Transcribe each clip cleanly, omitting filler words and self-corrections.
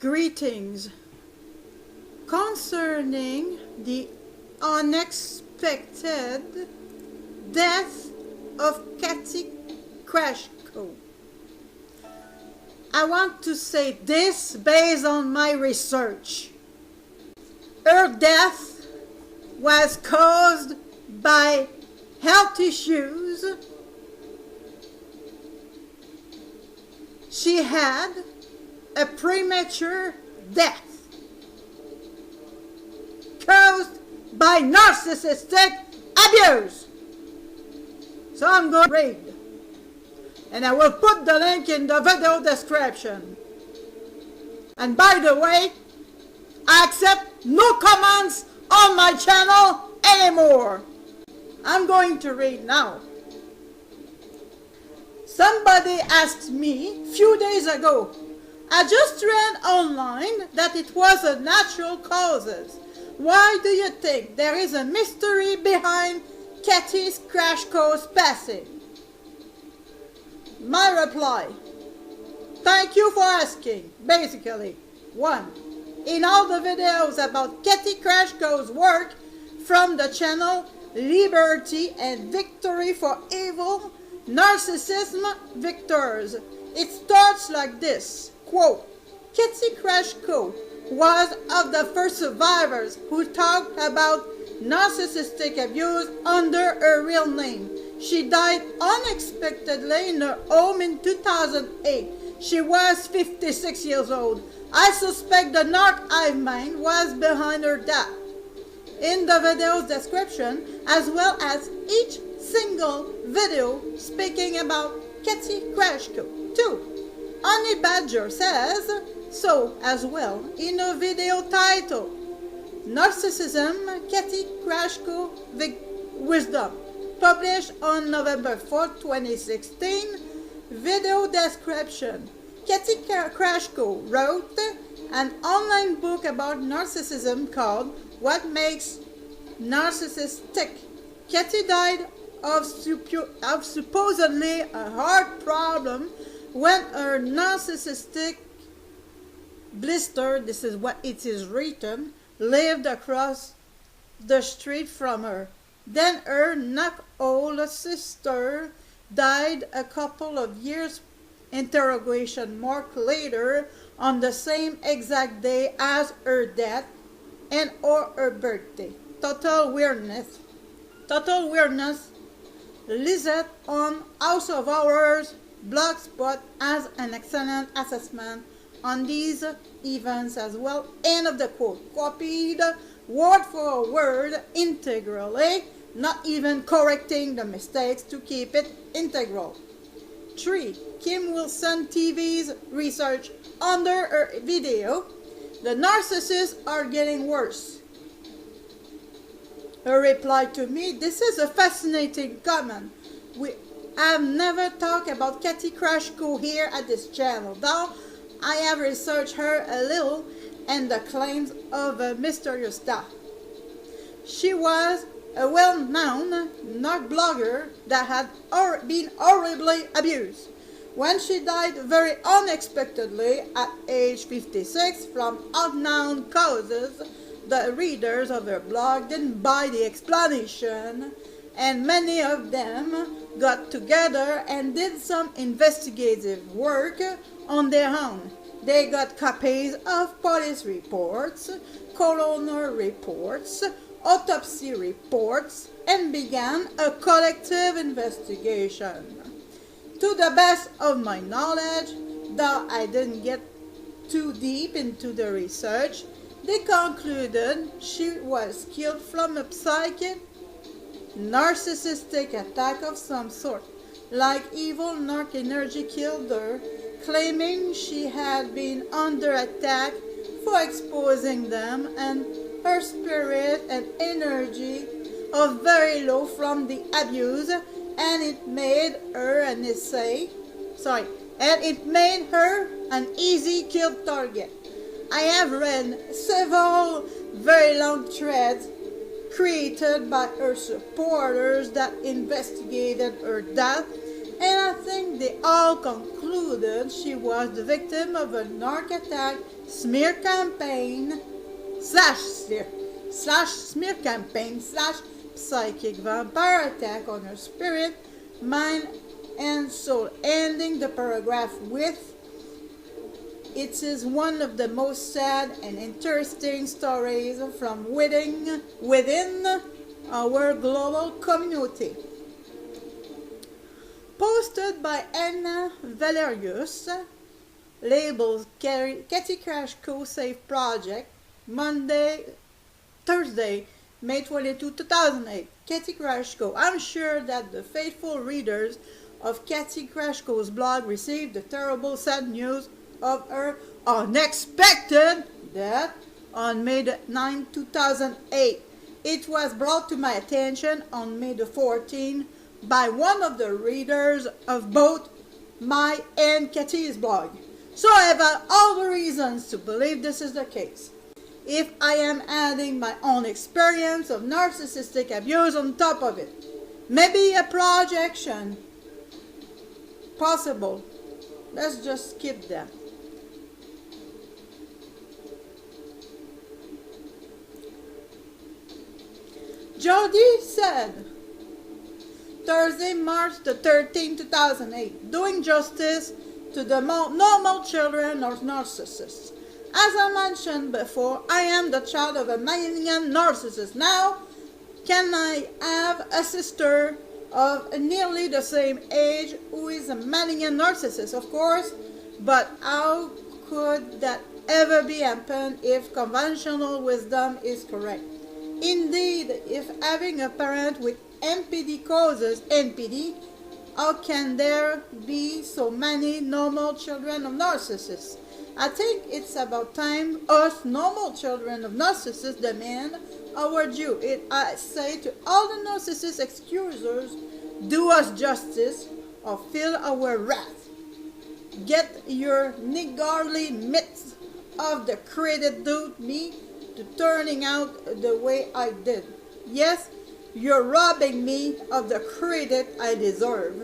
Greetings. Concerning the unexpected death of Kathy Krajco, I want to say this based on my research. Her death was caused by health issues. She had a premature death caused by narcissistic abuse. So I'm going to read, and I will put the link in the video description. And by the way, I accept no comments on my channel anymore. I'm going to read now. Somebody asked me a few days ago, I just read online that it was a natural causes. Why do you think there is a mystery behind Kathy Krajco's passing? My reply, thank you for asking. Basically, 1. In all the videos about Kathy Krajco's work from the channel Liberty and Victory for Evil, Narcissism Victors, it starts like this, quote, Kathy Krajco was of the first survivors who talked about narcissistic abuse under her real name. She died unexpectedly in her home in 2008. She was 56 years old. I suspect the Narc hive mind was behind her death. In the video's description, as well as each single video speaking about Kathy Krajco. 2. Honey Badger says so as well in a video titled Narcissism, Kathy Krajco Wisdom, published on November 4, 2016. Video description. Kathy Krajco wrote an online book about narcissism called What Makes Narcissistic. Kathy died of supposedly a heart problem when her narcissistic blister, this is what it is written, lived across the street from her. Then her knock-hole sister died a couple of years interrogation mark later on the same exact day as her death and or her birthday. Total weirdness. Lizette on House of Horrors Blogspot has an excellent assessment on these events as well. End of the quote. Copied word for word integrally, not even correcting the mistakes to keep it integral. 3. Kim Wilson TV's research under her video, the narcissists are getting worse. Her reply to me, this is a fascinating comment. We have never talked about Kathy Krajco here at this channel, though I have researched her a little and the claims of a mysterious death. She was a well-known Narc blogger that had been horribly abused. When she died very unexpectedly at age 56 from unknown causes, the readers of her blog didn't buy the explanation, and many of them got together and did some investigative work on their own. They got copies of police reports, coroner reports, autopsy reports, and began a collective investigation. To the best of my knowledge, though I didn't get too deep into the research, they concluded she was killed from a psychic, narcissistic attack of some sort, like evil Narc energy killed her, claiming she had been under attack for exposing them, and her spirit and energy are very low from the abuse, and it made her an easy kill target. I have read several very long threads created by her supporters that investigated her death and I think they all concluded she was the victim of a narc attack, smear campaign, slash smear campaign, slash psychic vampire attack on her spirit, mind, and soul. Ending the paragraph with, it is one of the most sad and interesting stories from within our global community. Posted by Anna Valerious, labeled Kathy Krajco Save Project, Thursday, May 22, 2008. Kathy Krajco. I'm sure that the faithful readers of Kathy Krajco's blog received the terrible sad news of her unexpected death on May 9, 2008. It was brought to my attention on May the 14th by one of the readers of both my and Kathy's blog. So I have all the reasons to believe this is the case. If I am adding my own experience of narcissistic abuse on top of it, maybe a projection possible. Let's just skip that. Jody said, Thursday, March the 13th, 2008, doing justice to the normal children of narcissists. As I mentioned before, I am the child of a malignant narcissist. Now, can I have a sister of nearly the same age who is a malignant narcissist? Of course, but how could that ever be happen if conventional wisdom is correct? Indeed, if having a parent with NPD causes NPD, how can there be so many normal children of narcissists? I think it's about time us normal children of narcissists demand our due. I say to all the narcissist excusers, do us justice or feel our wrath. Get your niggardly mitts of the credit due me to turning out the way I did. Yes, you're robbing me of the credit I deserve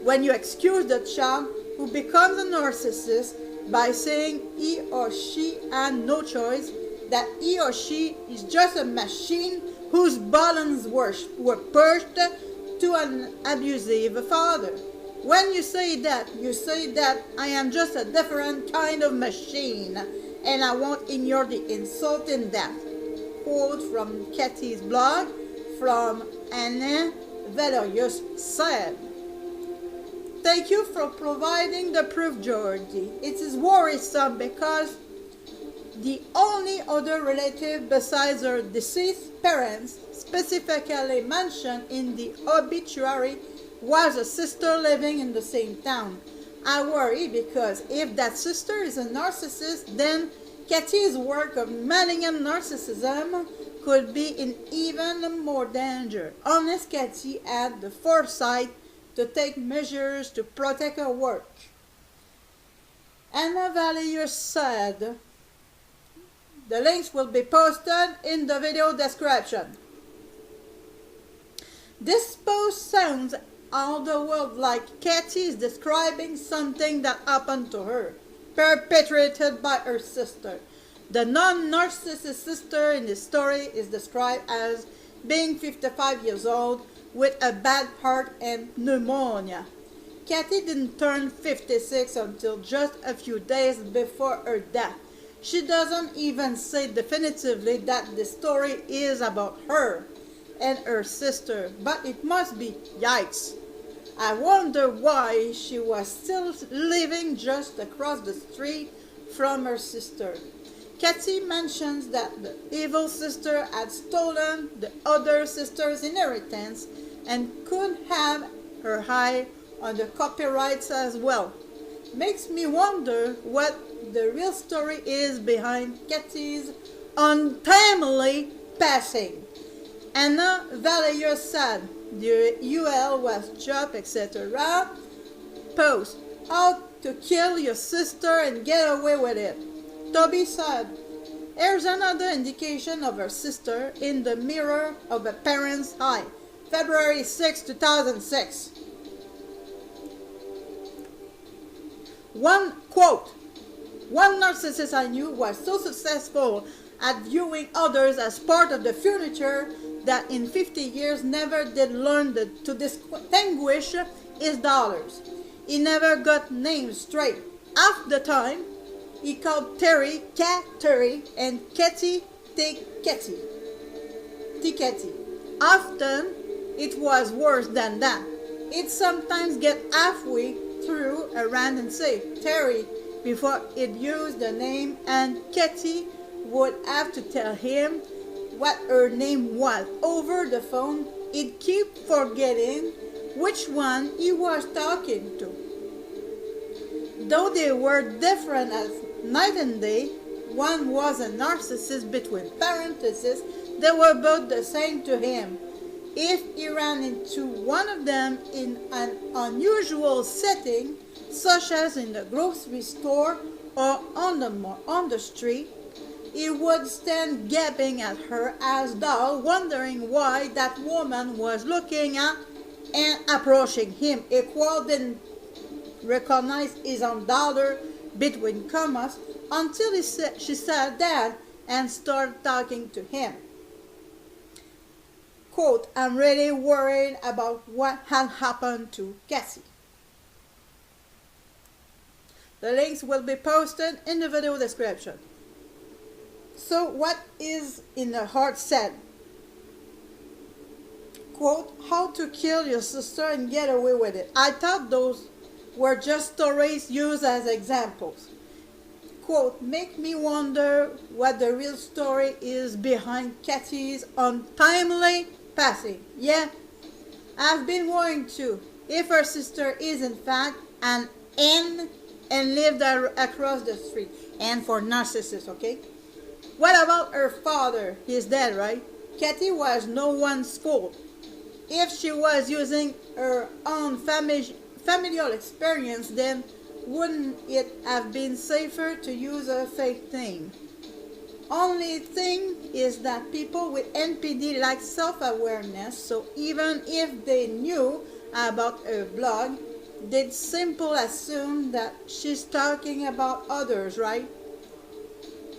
when you excuse the child who becomes a narcissist by saying he or she had no choice, that he or she is just a machine whose buttons were pushed to an abusive father. When you say that I am just a different kind of machine, and I won't ignore the insult in that. Quote from Kathy's blog, from Anna Valerious said, thank you for providing the proof, Georgie. It is worrisome because the only other relative besides her deceased parents, specifically mentioned in the obituary, was a sister living in the same town. I worry because if that sister is a narcissist, then Kathy's work of malignant narcissism could be in even more danger, unless Kathy had the foresight to take measures to protect her work. Anna Valerious said, the links will be posted in the video description. This post sounds all the world like Kathy is describing something that happened to her, perpetrated by her sister. The non-narcissist sister in the story is described as being 55 years old with a bad heart and pneumonia. Kathy didn't turn 56 until just a few days before her death. She doesn't even say definitively that the story is about her and her sister, but it must be. Yikes. I wonder why she was still living just across the street from her sister. Kathy mentions that the evil sister had stolen the other sister's inheritance and could have her eye on the copyrights as well. Makes me wonder what the real story is behind Kathy's untimely passing. Anna Valerious said, the UL was job, etc. Post, how to kill your sister and get away with it. Toby said, here's another indication of her sister in the mirror of a parent's eye. February 6, 2006. One quote, one narcissist I knew was so successful at viewing others as part of the furniture that in 50 years never did learn to distinguish his dollars. He never got names straight. Half the time, he called Terry Terry and Kathy Kathy. Often, it was worse than that. He'd sometimes get halfway through a rant and say, Terry, before he'd use the name, and Kathy would have to tell him what her name was over the phone. He'd keep forgetting which one he was talking to. Though they were different as night and day, one was a narcissist between parentheses, they were both the same to him. If he ran into one of them in an unusual setting, such as in the grocery store or on the street, he would stand gaping at her as though wondering why that woman was looking at and approaching him. Equal didn't recognize his own dollar between commas until she sat down and started talking to him. Quote, I'm really worried about what had happened to Cassie. The links will be posted in the video description. So what is in the heart said? Quote, how to kill your sister and get away with it. I thought those were just stories used as examples. Quote, make me wonder what the real story is behind Kathy's untimely passing. Yeah, I've been worrying too. If her sister is in fact an N and lived across the street. And for narcissists, okay? What about her father? He's dead, right? Kathy was no one's fault. If she was using her own familial experience, then wouldn't it have been safer to use a fake name? Only thing is that people with NPD lack self-awareness, so even if they knew about her blog, they'd simply assume that she's talking about others, right?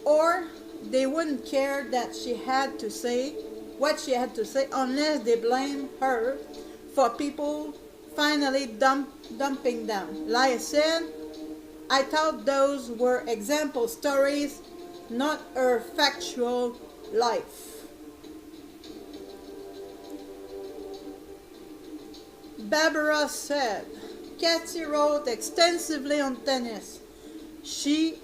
Or they wouldn't care that she had to say what she had to say unless they blame her for people finally dumping them. Like I said, I thought those were example stories, not her factual life. Barbara said, Kathy wrote extensively on tennis. She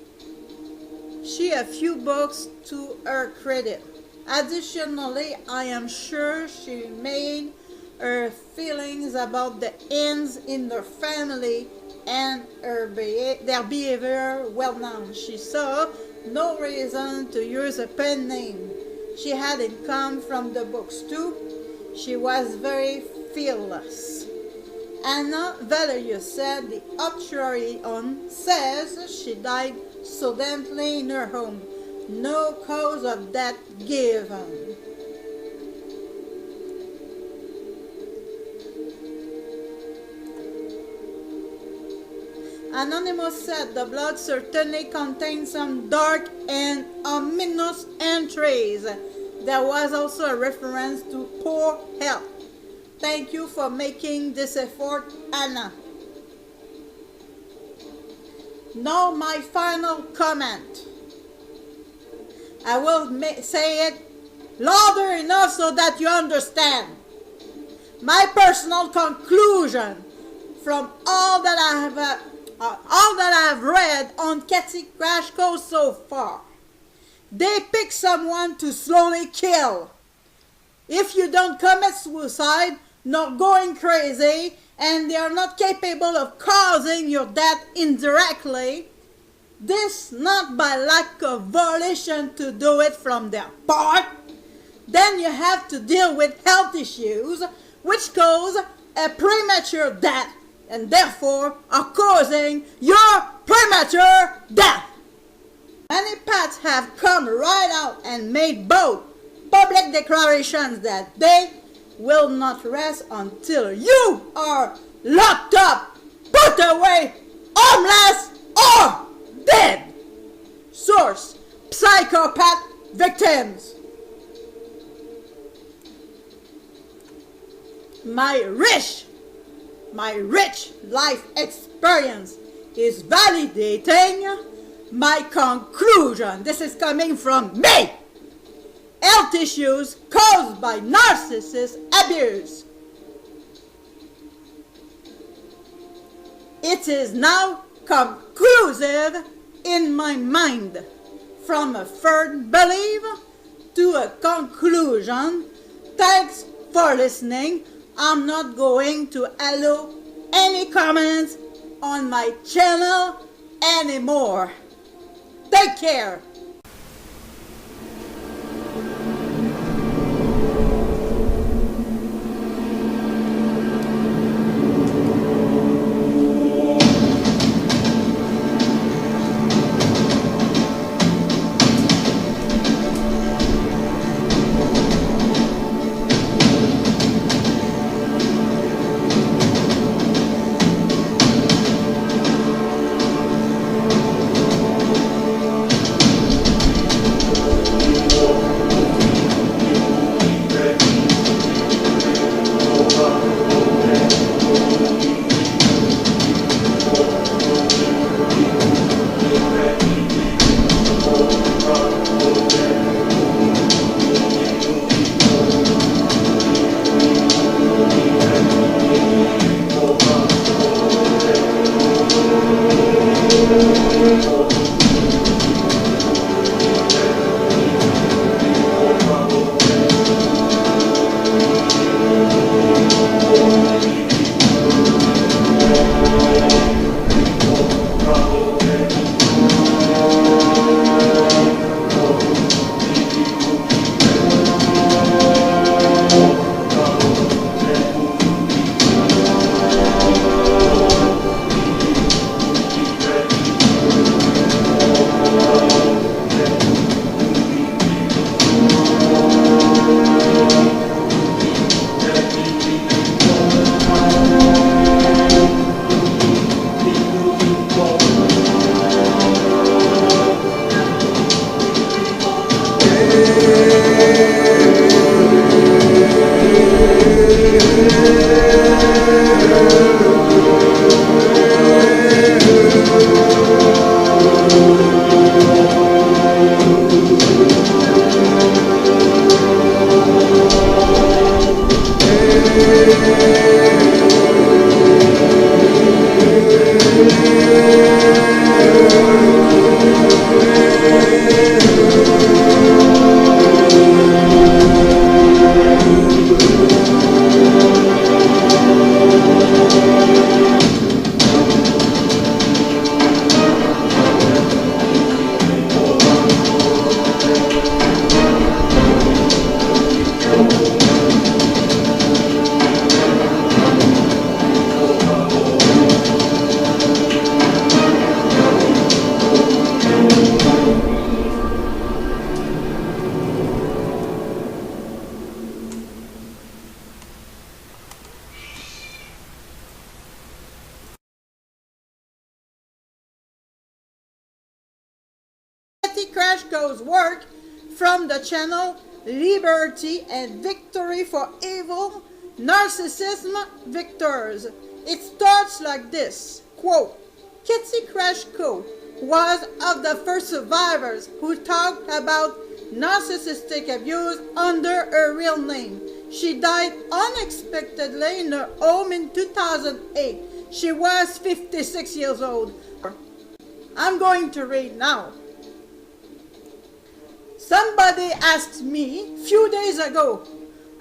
a few books to her credit. Additionally, I am sure she made her feelings about the ends in their family and their behavior well known. She saw no reason to use a pen name. She had income from the books too. She was very fearless. Anna Valerious said the obituary says she died suddenly in her home. No cause of death given. Anonymous said the blog certainly contains some dark and ominous entries. There was also a reference to poor health. Thank you for making this effort, Anna. Now my final comment. I will say it louder enough so that you understand. My personal conclusion from all that I have read on Kathy Krajco so far. They pick someone to slowly kill. If you don't commit suicide, not going crazy, and they are not capable of causing your death indirectly, this not by lack of volition to do it from their part, then you have to deal with health issues which cause a premature death and therefore are causing your premature death. Many paths have come right out and made bold public declarations that they will not rest until you are locked up, put away, homeless, victims. My rich life experience is validating my conclusion. This is coming from me. Health issues caused by narcissist abuse. It is now conclusive in my mind, from a firm belief to a conclusion. Thanks for listening. I'm not going to allow any comments on my channel anymore. Take care. Kathy Krajco's work from the channel Liberty and Victory for Evil, Narcissism Victors. It starts like this, quote, Kathy Krajco was of the first survivors who talked about narcissistic abuse under her real name. She died unexpectedly in her home in 2008. She was 56 years old. I'm going to read now. Somebody asked me a few days ago,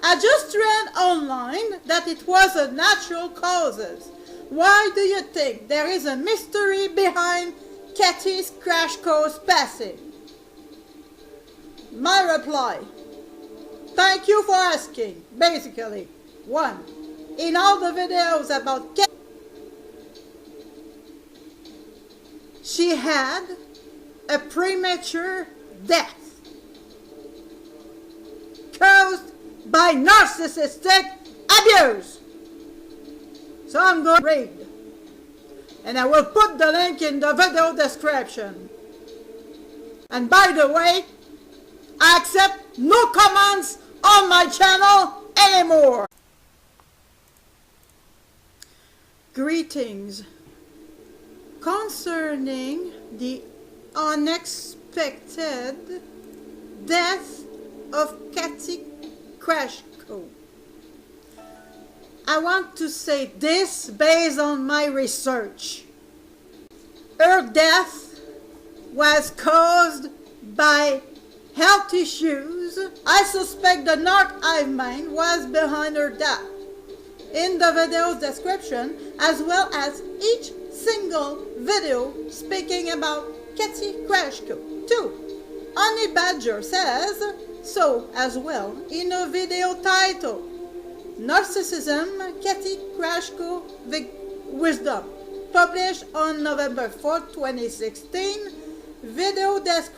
I just read online that it was a natural causes. Why do you think there is a mystery behind Kathy Krajco's passing? My reply, thank you for asking. Basically, 1. In all the videos about Kathy, she had a premature death caused by narcissistic abuse. So I'm going to read, and I will put the link in the video description. And by the way, I accept no comments on my channel anymore. Greetings. Concerning the unexpected death of Kathy Krajco, I want to say this based on my research. Her death was caused by health issues. I suspect the Narc hive mind was behind her death. In the video's description, as well as each single video speaking about Kathy Krajco II, Honey Badger says so as well in a video titled Narcissism, Kathy Krajco Wisdom, published on November 4, 2016. Video description.